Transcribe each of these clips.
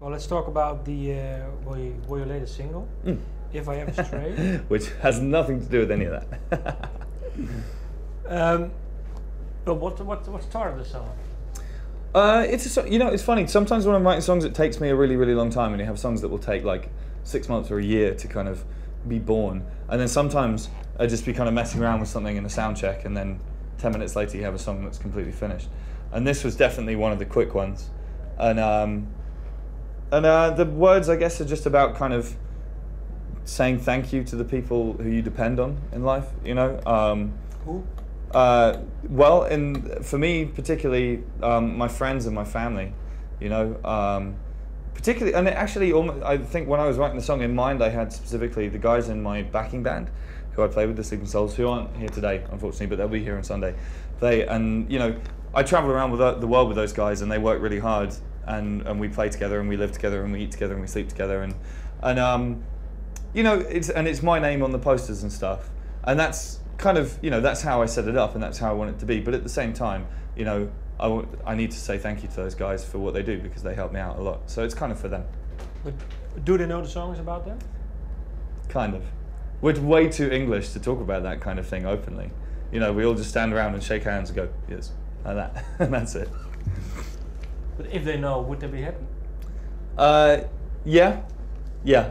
Well, let's talk about the your latest single, "If I Ever Stray," which has nothing to do with any of that. But what started the song? It's funny. Sometimes when I'm writing songs, it takes me a really, really long time, and you have songs that will take like 6 months or a year to kind of be born. And then sometimes I just be kind of messing around with something in a sound check, and then 10 minutes later you have a song that's completely finished. And this was definitely one of the quick ones. And the words, I guess, are just about kind of saying thank you to the people who you depend on in life. You know. Who? Well, for me particularly, my friends and my family, you know, particularly, and I think when I was writing the song in mind, I had specifically the guys in my backing band, who I play with, the Sleeping Souls, who aren't here today, unfortunately, but they'll be here on Sunday. I travel around with the world with those guys, and they work really hard, and we play together, and we live together, and we eat together, and we sleep together, and it's my name on the posters and stuff, and that's kind of, that's how I set it up, and that's how I want it to be. But at the same time, I need to say thank you to those guys for what they do, because they help me out a lot. So it's kind of for them. But do they know the song is about them? Kind of. We're way too English to talk about that kind of thing openly. We all just stand around and shake hands and go, yes, like that, and that's it. But if they know, would they be happy? Yeah,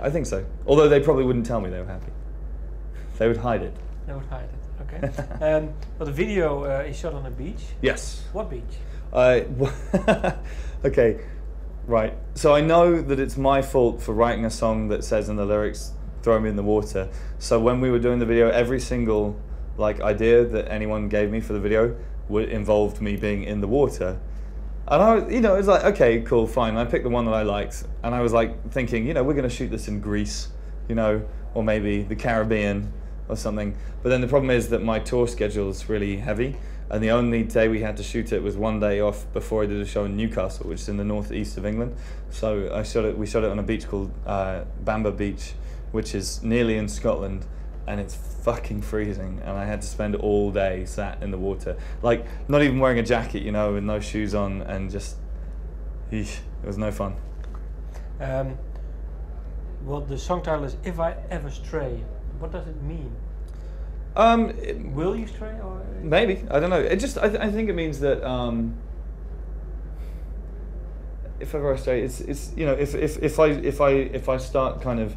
I think so. Although they probably wouldn't tell me they were happy. They would hide it. They would hide it, okay. But the video is shot on a beach. Yes. What beach? Okay, right. So I know that it's my fault for writing a song that says in the lyrics, "Throw me in the water." So when we were doing the video, every single idea that anyone gave me for the video involved me being in the water. And I was, it was like, okay, cool, fine. I picked the one that I liked, and I was thinking, we're going to shoot this in Greece, or maybe the Caribbean or something. But then the problem is that my tour schedule is really heavy, and the only day we had to shoot it was one day off before I did a show in Newcastle, which is in the northeast of England. So we shot it on a beach called Bamba Beach, which is nearly in Scotland, and it's fucking freezing, and I had to spend all day sat in the water, not even wearing a jacket, with no shoes on, and just, it was no fun. Well, the song title is "If I Ever Stray." What does it mean? Will you stray, or maybe, I don't know. It just, I think it means that if ever I stray, it's if I start kind of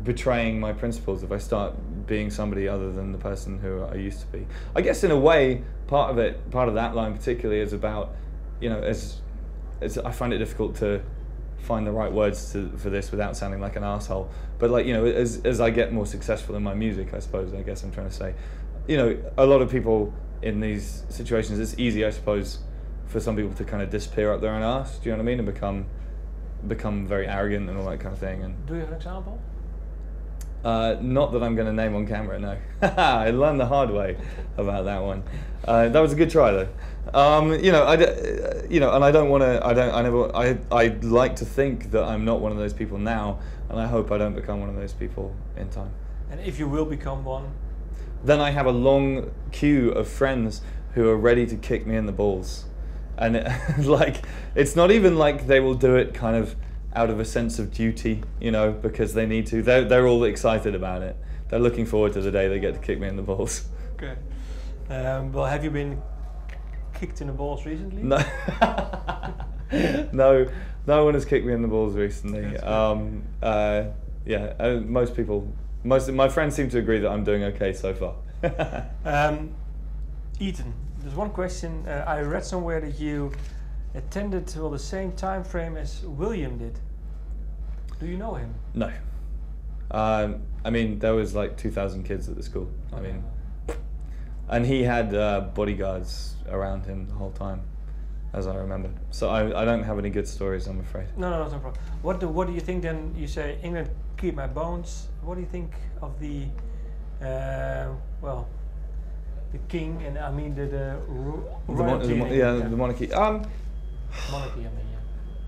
betraying my principles, if I start being somebody other than the person who I used to be. I guess in a way, part of that line particularly is about, as I find it difficult to find the right words for this without sounding like an asshole. But as I get more successful in my music, I suppose, I guess I'm trying to say, a lot of people in these situations, it's easy, I suppose, for some people to kind of disappear up their own arse, do you know what I mean, and become very arrogant and all that kind of thing. And do you have an example? Not that I'm going to name on camera, no. I learned the hard way about that one. That was a good try though. And I don't want to. I like to think that I'm not one of those people now, and I hope I don't become one of those people in time. And if you will become one, then I have a long queue of friends who are ready to kick me in the balls, and it's not even like they will do it kind of out of a sense of duty, because they need to. They're all excited about it. They're looking forward to the day they get to kick me in the balls. Okay. Well, have you been kicked in the balls recently? No. No one has kicked me in the balls recently. Most of my friends seem to agree that I'm doing okay so far. Eton, there's one question. I read somewhere that you attended the same time frame as William did. Do you know him? No. There was 2,000 kids at the school. And he had bodyguards around him the whole time, as I remember. So I don't have any good stories, I'm afraid. No problem. What do you think then? You say England keep my bones. What do you think of the king and the royalty? The monarchy. Monarchy,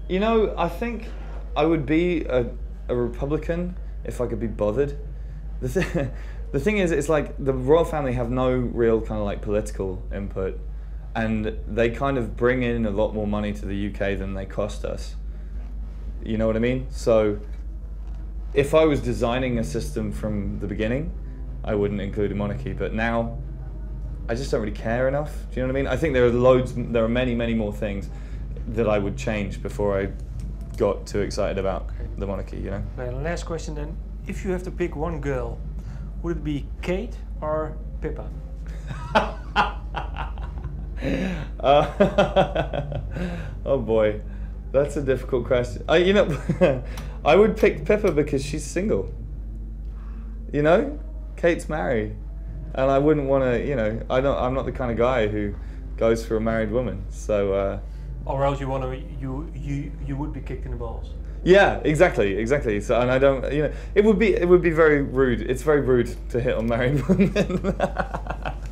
yeah. I think I would be a Republican if I could be bothered. The thing is, it's the royal family have no real kind of political input, and they kind of bring in a lot more money to the UK than they cost us. You know what I mean? So if I was designing a system from the beginning, I wouldn't include a monarchy, but now I just don't really care enough. Do you know what I mean? I think there are many more things that I would change before I got too excited about the monarchy, you know? Okay, last question then. If you have to pick one girl, would it be Kate or Pippa? Oh boy, that's a difficult question. You know, I would pick Pippa because she's single. You know, Kate's married, and I wouldn't want to. You know, I'm not the kind of guy who goes for a married woman. So. Or else you would be kicked in the balls. Yeah, exactly. So, and I don't, you know, it would be very rude. It's very rude to hit on married women.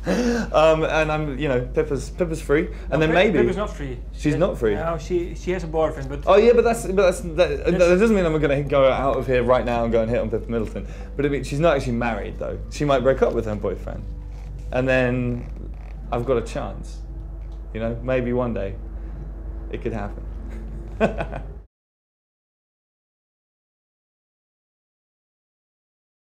And I'm, you know, Pippa's free, and then maybe Pippa's not free. She's not free. No, she has a boyfriend, but. Oh yeah, but that doesn't mean I'm going to go out of here right now and go and hit on Pippa Middleton. But I mean, she's not actually married though. She might break up with her boyfriend, and then I've got a chance. You know, maybe one day it could happen.